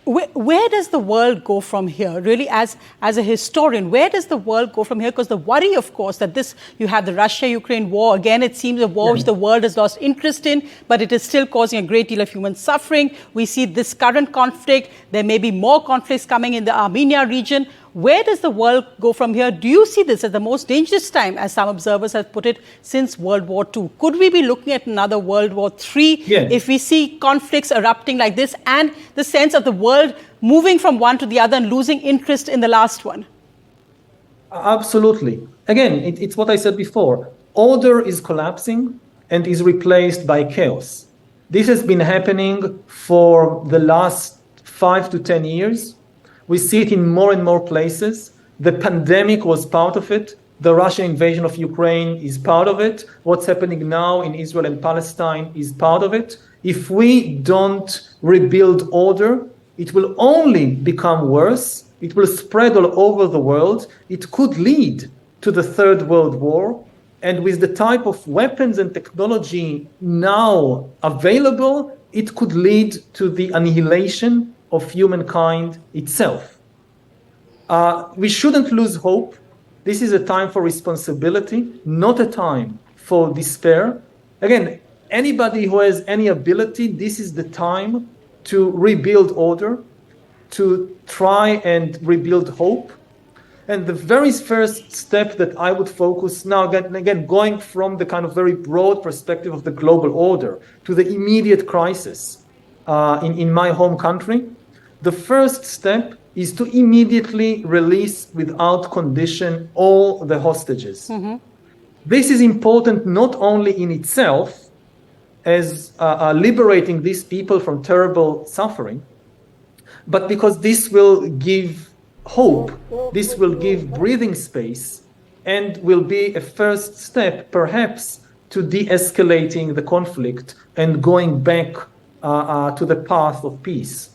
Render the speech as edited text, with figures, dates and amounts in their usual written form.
Where does the world go from here? Really, as a historian, where does the world go from here? Because the worry, of course, that you have the Russia-Ukraine war. Again, it seems a war which the world has lost interest in, but it is still causing a great deal of human suffering. We see this current conflict. There may be more conflicts coming in the Armenia region. Where does the world go from here? Do you see this as the most dangerous time, as some observers have put it, since World War II? Could we be looking at another World War III if we see conflicts erupting like this and the sense of the world moving from one to the other and losing interest in the last one? Absolutely. Again, it's what I said before. Order is collapsing and is replaced by chaos. This has been happening for the last 5 to 10 years. We see it in more and more places. The pandemic was part of it. The Russian invasion of Ukraine is part of it. What's happening now in Israel and Palestine is part of it. If we don't rebuild order, it will only become worse. It will spread all over the world. It could lead to the Third World War. And with the type of weapons and technology now available, it could lead to the annihilation of humankind itself. We shouldn't lose hope. This is a time for responsibility, not a time for despair. Again, anybody who has any ability, this is the time to rebuild order, to try and rebuild hope. And the very first step that I would focus now, again, going from the kind of very broad perspective of the global order to the immediate crisis in my home country, the first step is to immediately release without condition all the hostages. This is important not only in itself as liberating these people from terrible suffering, but because this will give hope, this will give breathing space, and will be a first step, perhaps, to de-escalating the conflict and going back to the path of peace.